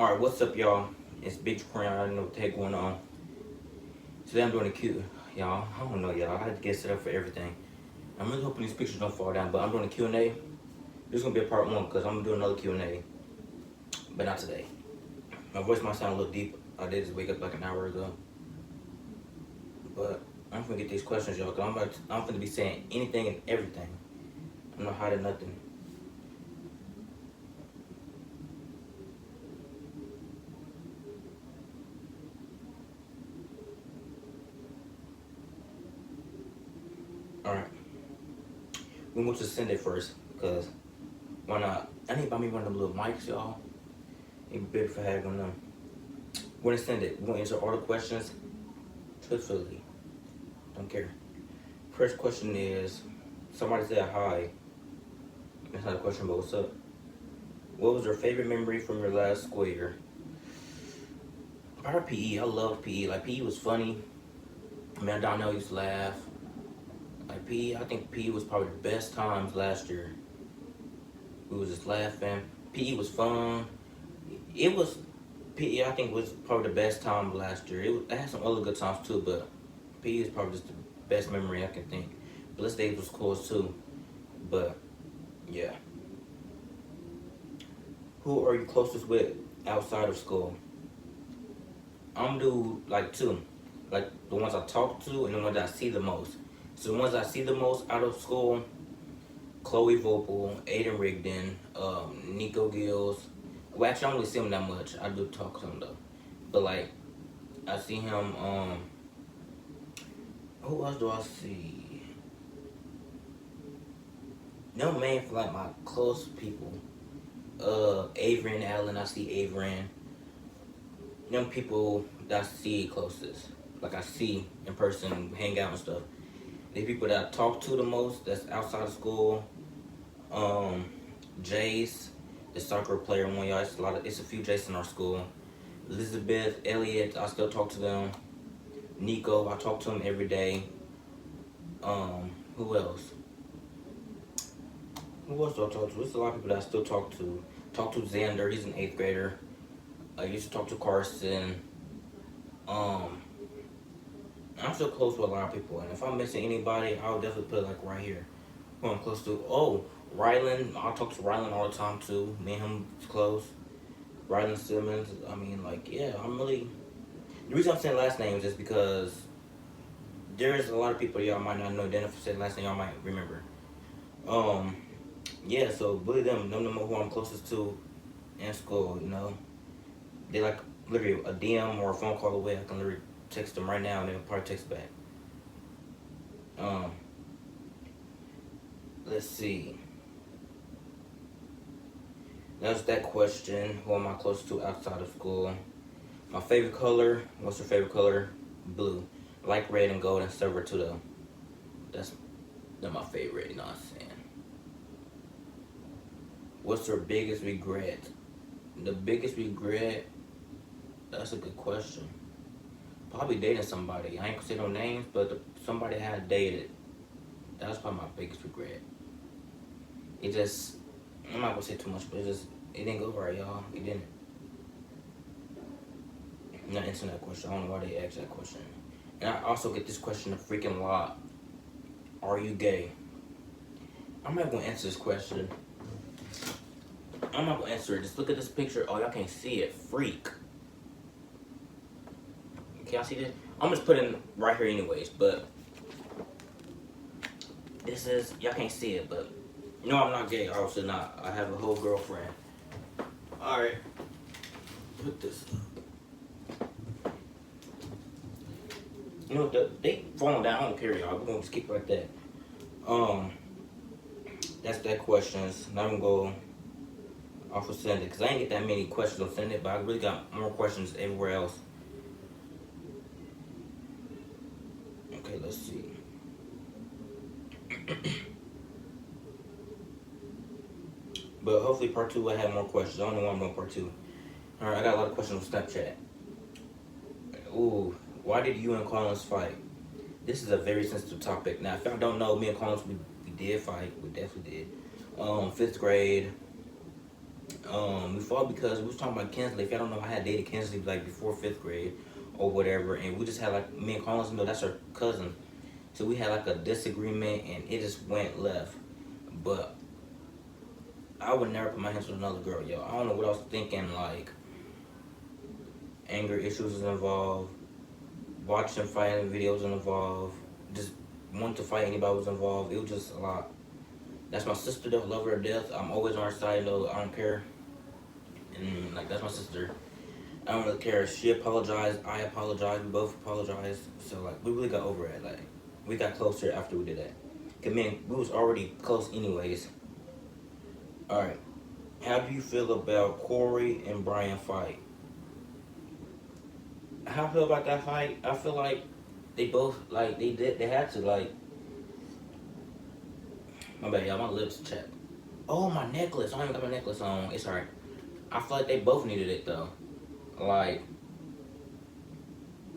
Alright, what's up, y'all? It's Big Jaquarian. I don't know what the heck going on. Today I'm doing a Q. Y'all, I don't know, y'all. I had to get set up for everything. I'm really hoping these pictures don't fall down, but I'm doing a Q&A. This is going to be a part one because I'm going to do another Q&A. But not today. My voice might sound a little deep. I did just wake up like an hour ago. But I'm going to get these questions, y'all, because I'm going to be saying anything and everything. I'm not hiding nothing. Alright. We're going to send it first because why not? I need to buy me one of them little mics, y'all. It'd be better if I had one of them. We're going to send it. We're going to answer all the questions truthfully. Don't care. First question is, somebody said hi. That's not a question, but what's up? What was your favorite memory from your last school year? Our PE, I loved PE. Like, PE was funny. Man, Donnell used to laugh. Like, PE, I think PE was probably the best times last year. We was just laughing. PE was fun. It was, PE I think was probably the best time last year. It had some other good times too, but PE is probably just the best memory I can think. Bliss Days was cool too, but yeah. Who are you closest with outside of school? I'm do like two, like the ones I talk to and the ones that I see the most. So the ones I see the most out of school, Chloe Vopel, Aiden Rigdon, Nico Gills. Well, actually, I don't really see him that much. I do talk to him though, but like I see him. Who else do I see? No man for like my close people. Avery and Allen. I see Avery. Them people that I see closest, like I see in person, hang out and stuff. The people that I talk to the most, that's outside of school. Jace, the soccer player one, y'all. It's a few Jace in our school. Elizabeth, Elliot, I still talk to them. Nico, I talk to him every day. Who else? Who else do I talk to? There's a lot of people that I still talk to. Talk to Xander, he's an 8th grader. I used to talk to Carson. I'm still close with a lot of people, and if I'm missing anybody, I'll definitely put it like right here. Who I'm close to. Oh, Rylan. I talk to Rylan all the time too. Me and him is close. Rylan Simmons. I mean, like, yeah, I'm really. The reason I'm saying last names is because there's a lot of people y'all might not know. Then if I say last name, y'all might remember. Yeah. So bully them. Them know who I'm closest to in school. You know, they like literally a DM or a phone call away. I can literally text them right now and they'll probably text back. Let's see. That's that question. Who am I close to outside of school? My favorite color. What's your favorite color? Blue. I like red and gold and silver too though. They're my favorite, you know what I'm saying? What's your biggest regret? The biggest regret, that's a good question. Probably dating somebody. I ain't gonna say no names, but somebody I had dated. That was probably my biggest regret. It just, I'm not gonna say too much, but it didn't go right, y'all. It didn't. I'm not answering that question. I don't know why they asked that question. And I also get this question a freaking lot. Are you gay? I'm not gonna answer this question. I'm not gonna answer it. Just look at this picture. Oh, y'all can't see it. Freak. Can y'all see this? I'm just putting right here anyways, but this is, y'all can't see it, but no, I'm not gay. Obviously not. I have a whole girlfriend. Alright. Put this up. You know, they falling down. I don't care, y'all. We're gonna just keep it like that. That's that questions. Now I'm gonna go off of send it, because I ain't get that many questions on send it, but I really got more questions everywhere else. Okay, let's see. But hopefully part 2 will have more questions. I don't know why I'm doing part 2. Alright, I got a lot of questions on Snapchat. Ooh, why did you and Collins fight? This is a very sensitive topic. Now, if y'all don't know, me and Collins, we did fight. We definitely did. 5th grade. We fought because we was talking about Kinsley. If y'all don't know, I had dated Kinsley like before 5th grade or whatever, and we just had like me and Collins, that's her cousin. So we had like a disagreement, and it just went left. But I would never put my hands on another girl, yo. I don't know what I was thinking. Like anger issues was involved, watching fighting videos was involved, just wanting to fight anybody was involved. It was just a lot. That's my sister though. Love her to death. I'm always on her side though. I don't care. And like that's my sister. I don't really care. She apologized. I apologized. We both apologized. So like we really got over it. Like we got closer after we did that. Cause man, we was already close anyways. All right. How do you feel about Corey and Brian fight? How I feel about that fight? I feel like they both like they had to like. My bad, y'all. My lips chapped. Oh, my necklace. I don't even got my necklace on. It's alright. I feel like they both needed it though. Like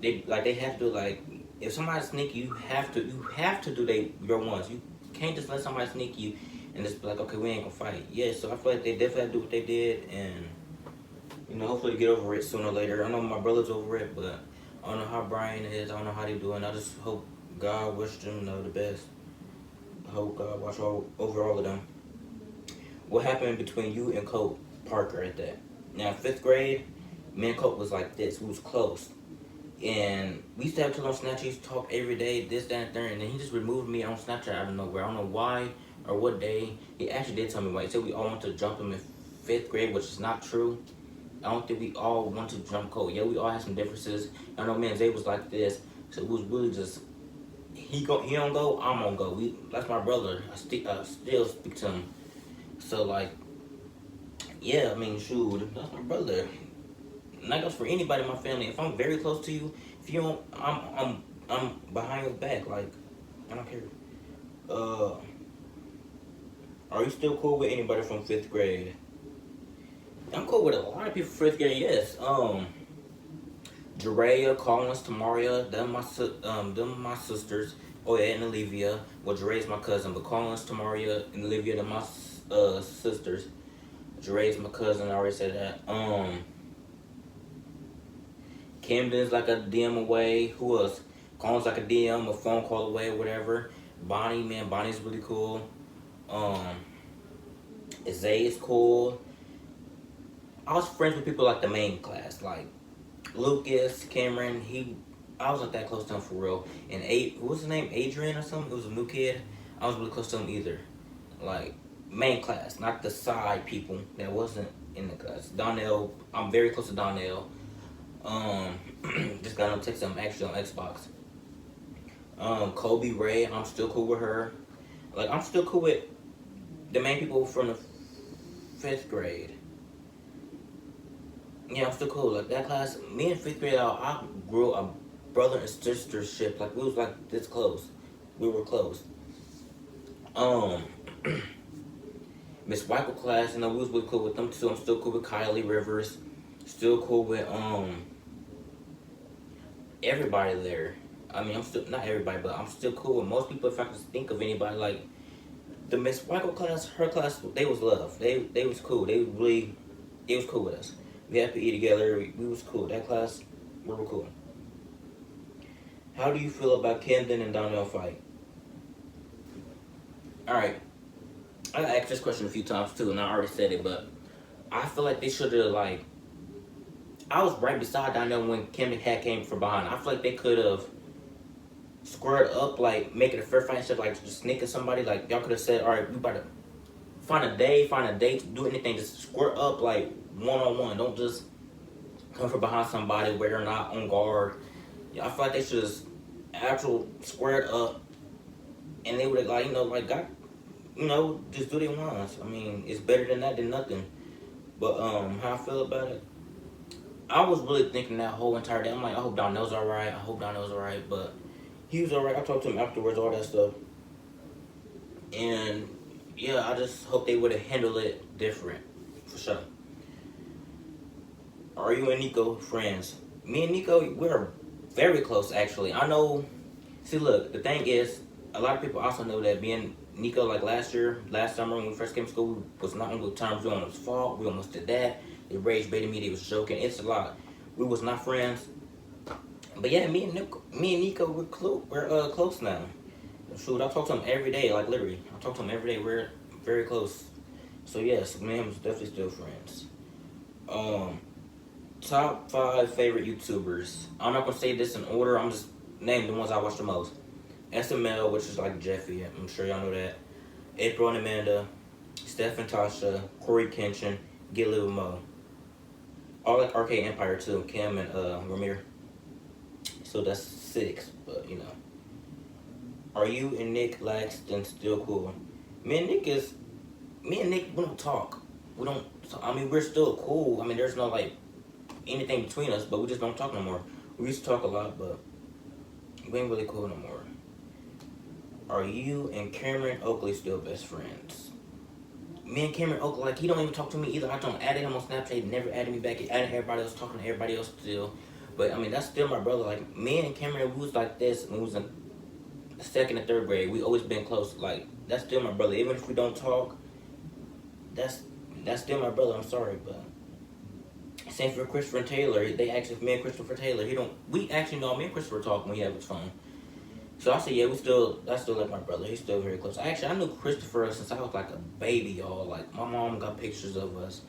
they have to like if somebody sneak you, you have to do your ones. You can't just let somebody sneak you and just be like, okay, we ain't gonna fight. Yeah, so I feel like they definitely have to do what they did, and hopefully get over it sooner or later. I know my brother's over it, but I don't know how Brian is. I don't know how they doing. I just hope God wish them the best. I hope God watch over all of them. What happened between you and Colt Parker at that? Now, 5th grade, me and Colt was like this. We was close. And we used to have each other on Snapchat. We used to talk every day, this, that, and third. And then he just removed me on Snapchat out of nowhere. I don't know why or what day. He actually did tell me why. He said we all want to jump him in 5th grade, which is not true. I don't think we all want to jump Colt. Yeah, we all had some differences. I know me and Zay was like this. So it was really just, he don't go, I'm gonna go. That's my brother. I still speak to him. So like, yeah, I mean, shoot, that's my brother. And that goes for anybody in my family. If I'm very close to you, if you don't, I'm behind your back. Like, I don't care. Uh, are you still cool with anybody from 5th grade? I'm cool with a lot of people from 5th grade. Yes. Jerea, Collins, Tamaria, them my sisters. Oh yeah, and Olivia. Well, Jerea's my cousin, but Collins, Tamaria, and Olivia, them my sisters. Jerea's my cousin. I already said that. Camden's like a DM away. Who else? Collins like a DM, a phone call away, or whatever. Bonnie, man, Bonnie's really cool. Zay is cool. I was friends with people like the main class, like Lucas, Cameron. I wasn't that close to him for real. And what was his name? Adrian or something? It was a new kid. I wasn't really close to him either. Like main class, not the side people that wasn't in the class. Donnell, I'm very close to Donnell. Just got no text. I'm actually on Xbox. Kobe Ray, I'm still cool with her. Like I'm still cool with the main people from the 5th grade. Yeah, I'm still cool. Like that class, me and 5th grade, I grew a brother and sistership. Like we was like this close. We were close. Miss Weichel class, we was really cool with them too. I'm still cool with Kylie Rivers. Still cool with everybody there. I mean, I'm still not everybody, but I'm still cool with most people. If I can think of anybody, like the Miss Weichel class, her class, they was love. They was cool. They was cool with us. We had to eat together. We was cool. That class, we were cool. How do you feel about Camden and Donnell fight? All right, I asked this question a few times too, and I already said it, but I feel like they should have like. I was right beside Donnell when Camden came from behind. I feel like they could have squared up, like making a fair fight instead of like just sneaking somebody. Like y'all could have said, all right, we about to find a date, do anything, just square up like one-on-one. Don't just come from behind somebody where they're not on guard. Yeah, I feel like they should just actual squared up, and they would have like got just do their ones. I mean, it's better than that than nothing. But how I feel about it, I was really thinking that whole entire day. I'm like, I hope Donnell's alright. I hope Donnell's alright. But he was alright. I talked to him afterwards, all that stuff. And yeah, I just hope they would have handled it different, for sure. Are you and Nico friends? Me and Nico, we're very close, actually. I know. See, look, the thing is, a lot of people also know that me and Nico, like last summer when we first came to school, we was not on good terms. We almost fought. We almost did that. They rage baited me. They was joking. It's a lot. We was not friends. But yeah, me and Nico, we're close now. Shoot, I talk to him every day, like literally. I talk to him every day. We're very close. So yes, me and him is definitely still friends. Um, Top 5 favorite YouTubers. I'm not gonna say this in order. I'm just naming the ones I watch the most. SML, which is like Jeffy. I'm sure y'all know that. April and Amanda, Steph and Tasha, Corey Kenshin, Get Little Mo. All like Arcade Empire too. Kim and Ramir. So that's 6. But you know, are you and Nick Laxton still cool? Me and Nick is me and Nick. We don't talk. We don't. I mean, we're still cool. I mean, there's no like anything between us, but we just don't talk no more. We used to talk a lot, but we ain't really cool no more. Are you and Cameron Oakley still best friends? Me and Cameron Oakley, like, he don't even talk to me either. I don't add him on Snapchat, he never added me back. He added everybody else, talking to everybody else still. But, I mean, that's still my brother. Like, me and Cameron, we was like this when we was in 2nd and 3rd grade. We always been close. Like, that's still my brother. Even if we don't talk, that's still my brother. I'm sorry, but same for Christopher and Taylor. They actually, me and Christopher Taylor, we actually know me and Christopher talk when he has his phone. So I said, yeah, I still like my brother. He's still very close. Actually, I knew Christopher since I was like a baby, y'all. Like, my mom got pictures of us.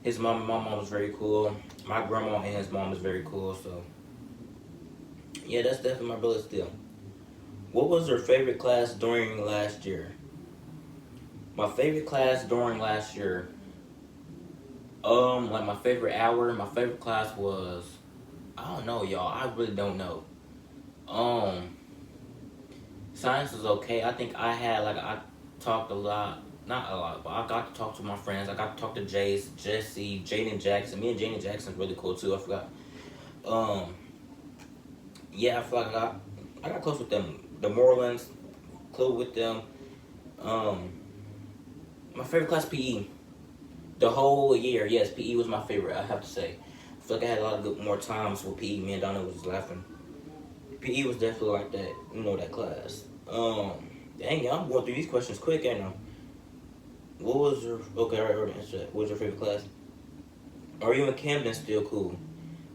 His mom and my mom was very cool. My grandma and his mom was very cool, so. Yeah, that's definitely my brother still. What was your favorite class during last year? My favorite class during last year, like my favorite hour, my favorite class was, I don't know, y'all. I really don't know. Science was okay. I think I talked a lot, not a lot, but I got to talk to my friends. I got to talk to Jesse, Jaden Jackson. Me and Jaden Jackson's really cool too. I forgot. Yeah, I feel like I got close with them. The Morelands, close with them. My favorite class PE. The whole year, yes, PE was my favorite. I have to say. I feel like I had a lot of more times with PE. Me and Donna was just laughing. PE was definitely like that, that class. Dang, I'm going through these questions quick, ain't I? What was your, okay, I already answered that. What was your favorite class? Are you and Camden still cool?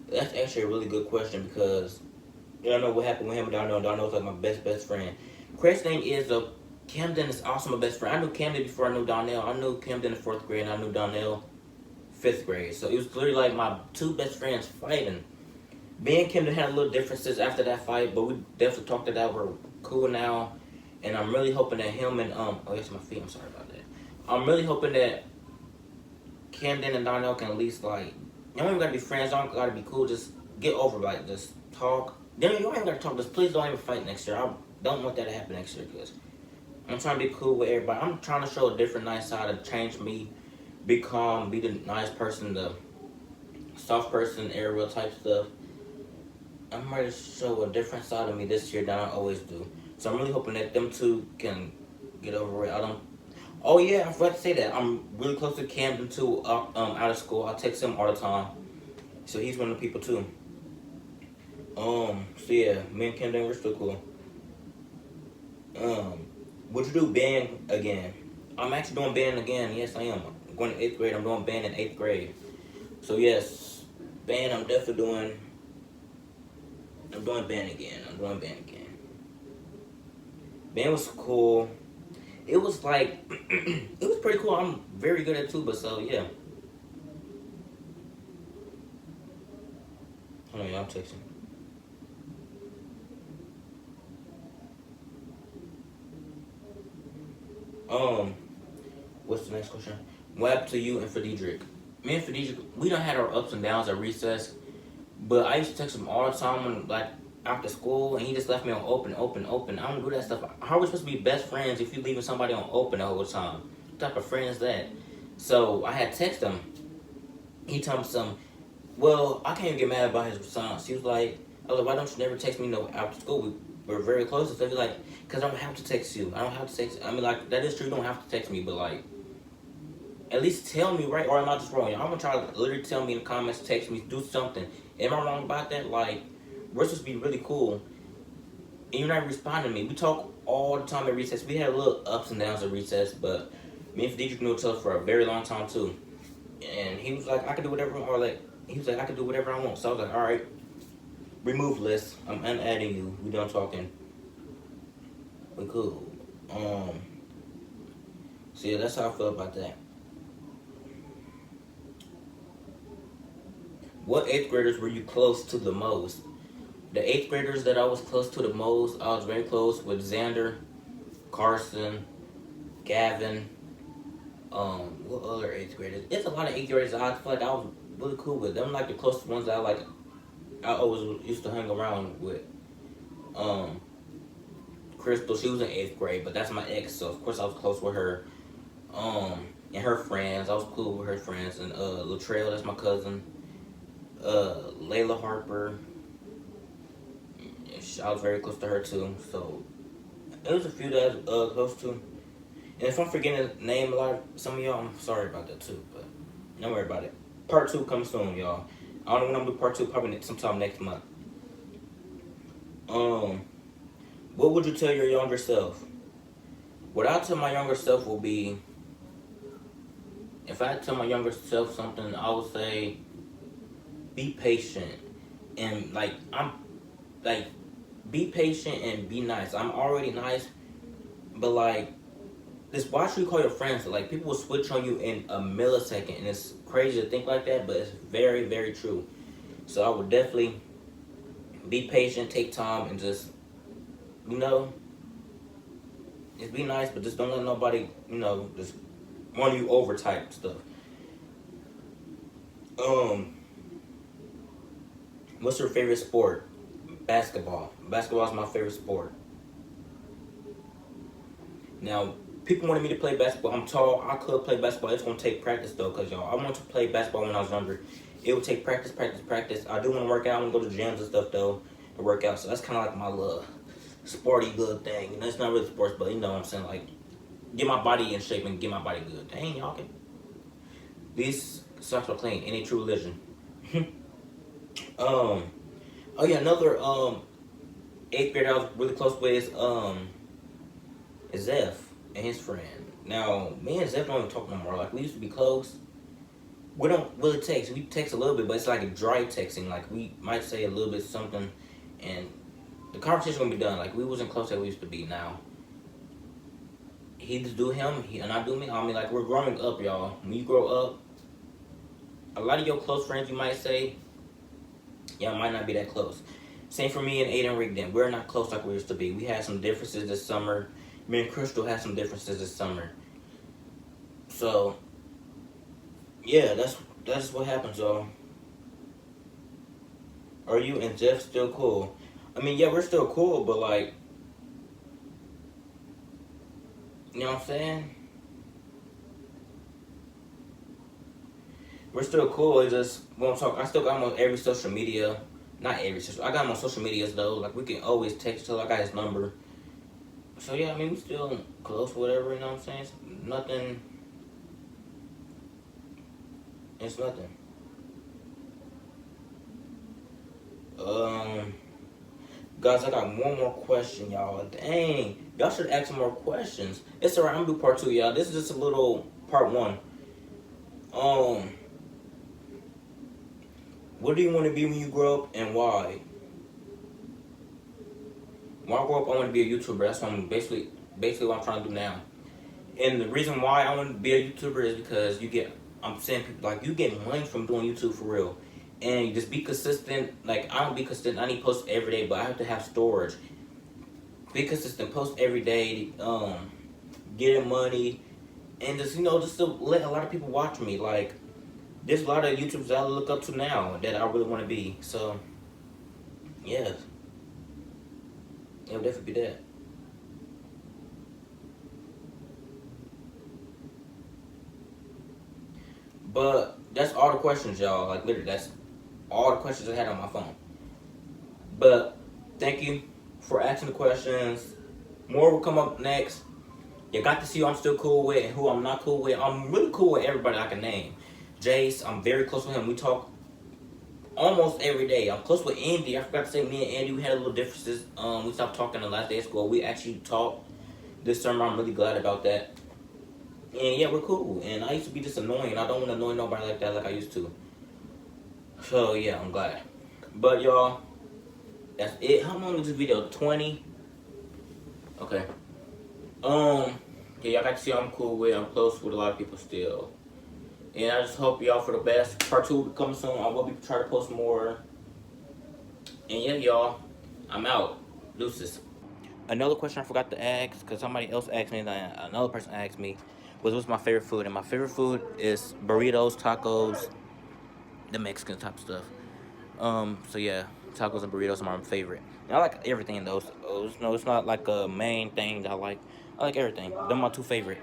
That's actually a really good question because I don't know what happened with him and Darnell. Darnell's like my best friend. Crazy thing is, Camden is also my best friend. I knew Camden before I knew Darnell. I knew Camden in 4th grade and I knew Darnell 5th grade. So it was literally like my 2 best friends fighting. Me and Camden had a little differences after that fight, but we definitely talked it out. We're cool now, and I'm really hoping that him and oh, that's my feet. I'm sorry about that. I'm really hoping that Camden and Darnell can at least like, you don't even gotta be friends. Don't gotta be cool. Just get over, like, just talk. You don't even gotta talk. Just please don't even fight next year. I don't want that to happen next year because I'm trying to be cool with everybody. I'm trying to show a different nice side to change me, be calm, be the nice person, the soft person, aerial type stuff. I'm ready to show a different side of me this year than I always do. So I'm really hoping that them two can get over it. Oh yeah, I forgot to say that. I'm really close to Camden too, out of school. I text him all the time. So he's one of the people too. So yeah, me and Camden, we're still cool. Would you do band again? I'm actually doing band again. Yes, I am. I'm going to 8th grade. I'm doing band in 8th grade. So yes, band I'm definitely doing. I'm doing band again. Band was cool. It was like, it was pretty cool. I'm very good at tuba, so yeah. Hold on, y'all, I'm texting. What's the next question? What happened to you and Frederick? Me and Frederick, we done had our ups and downs at recess, but I used to text him all the time when, like, after school, and he just left me on open. I don't do that stuff. How are we supposed to be best friends if you leaving somebody on open the whole time? What type of friend is that? So I had text him. He told me something. Well, I can't even get mad about his response. He was like, I was like, why don't you never text me after school? We're very close and stuff. He's like, because I don't have to text you. I don't have to text. I mean, like, that is true. You don't have to text me, but, like, at least tell me, right? Or am I just wrong? I'm going to try to literally tell me in the comments, text me, do something. Am I wrong about that? Like, we're supposed to be really cool. and you're not responding to me. We talk all the time at recess. We had a little ups and downs at recess, but me and Fadidra knew each other for a very long time too. And he was like, I can do whatever, or like, he was like, I can do whatever I want. So I was like, all right, remove list. I'm unadding you. We done talking. We cool. So yeah, that's how I feel about that. What 8th graders were you close to the most? The 8th graders that I was close to the most, I was very close with Xander, Carson, Gavin. What other 8th graders? It's a lot of 8th graders I feel like I was really cool with. Them like the closest ones that I always used to hang around with. Crystal, she was in 8th grade, but that's my ex, so of course I was close with her. And her friends, I was cool with her friends. And Latrell, that's my cousin. Layla Harper, I was very close to her too. So it was a few that I was close to. And if I'm forgetting to name a lot of some of y'all, I'm sorry about that too. But don't worry about it. Part 2 comes soon, y'all. I don't know when I'm gonna do part 2. Probably sometime next month. What would you tell your younger self? What I'll tell my younger self will be, if I tell my younger self something, I would say, be patient. And be patient and be nice. I'm already nice, but like, just watch who you call your friends. Like, people will switch on you in a millisecond, and it's crazy to think like that, but it's very, very true. So I would definitely be patient, take time, and just, just be nice, but just don't let nobody, just run you over type stuff. What's your favorite sport? Basketball. Basketball is my favorite sport. Now, people wanted me to play basketball. I'm tall. I could play basketball. It's going to take practice, though, because, y'all, I wanted to play basketball when I was younger. It would take practice. I do want to work out. I want to go to gyms and stuff, though, to work out. So that's kind of like my little sporty good thing. And it's not really sports, but you know what I'm saying? Like, get my body in shape and get my body good. Dang, y'all can. These socks are clean. Any true religion. Oh yeah, another 8th grader I was really close with is Zeph and his friend. Now, me and Zeph don't even talk no more. Like, we used to be close. We don't really text. We text a little bit, but it's like a dry texting. Like, we might say a little bit something, and the conversation gonna be done. Like, we wasn't close like we used to be. Now, he just do him, and I do me. I mean, like, we're growing up, y'all. When you grow up, a lot of your close friends, you might say, y'all might not be that close. Same for me and Aiden Rigdon. We're not close like we used to be. We had some differences this summer. Me and Crystal had some differences this summer. So, yeah, that's what happens, y'all. Are you and Jeff still cool? I mean, yeah, we're still cool, but like, you know what I'm saying? We're still cool. It's just, we don't talk. I still got him on every social media. Not every social. I got him on social medias though. Like, we can always text each other. I got his number. So yeah, I mean, we still close, whatever. You know what I'm saying? It's nothing. It's nothing. Guys, I got one more question, y'all. Dang, y'all should ask some more questions. It's alright. I'm gonna do part 2, y'all. This is just a little part 1. What do you want to be when you grow up, and why? When I grow up, I want to be a YouTuber. That's what I'm basically what I'm trying to do now. And the reason why I want to be a YouTuber is because I'm saying people, like, you get money from doing YouTube for real. And you just be consistent. Like, I don't be consistent. I need to post every day, but I have to have storage. Be consistent. Post every day. Getting money. And just, just to let a lot of people watch me. Like, there's a lot of YouTubers that I look up to now that I really want to be. So, yeah. It'll definitely be that. But that's all the questions, y'all. Like, literally, that's all the questions I had on my phone. But thank you for asking the questions. More will come up next. You got to see who I'm still cool with and who I'm not cool with. I'm really cool with everybody I can name. Jace, I'm very close with him. We talk almost every day. I'm close with Andy. I forgot to say, me and Andy, we had a little differences. We stopped talking the last day of school. We actually talked this summer. I'm really glad about that. And yeah, we're cool. And I used to be just annoying. I don't want to annoy nobody like that like I used to. So yeah, I'm glad. But y'all, that's it. How long is this video? 20? Okay. Yeah, y'all got to see I'm cool with. I'm close with a lot of people still. And I just hope y'all for the best. Part 2 will be coming soon. I will be trying to post more. And yeah, y'all, I'm out. Deuces. Another question I forgot to ask, because somebody else asked me, and another person asked me, was what's my favorite food? And my favorite food is burritos, tacos, the Mexican type stuff. So yeah, tacos and burritos are my favorite. And I like everything though. So, no, it's not like a main thing that I like. I like everything. They're my two favorite.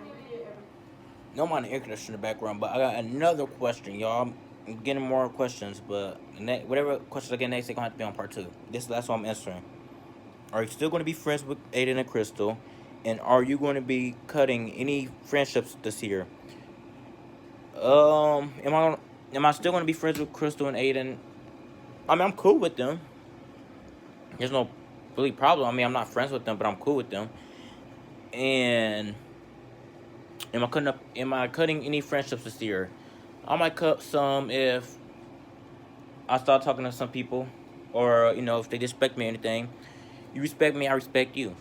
No mind the air conditioner in the background, but I got another question, y'all. I'm getting more questions, but whatever questions I get next, they're gonna have to be on part 2. That's what I'm answering. Are you still gonna be friends with Aiden and Crystal? And are you going to be cutting any friendships this year? Am I still gonna be friends with Crystal and Aiden? I mean, I'm cool with them. There's no really problem. I mean, I'm not friends with them, but I'm cool with them. And am I cutting any friendships this year? I might cut some if I start talking to some people, or if they respect me or anything. You respect me, I respect you.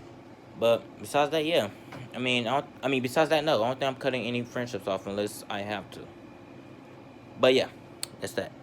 But besides that, yeah. Besides that, no. I don't think I'm cutting any friendships off unless I have to. But yeah, that's that.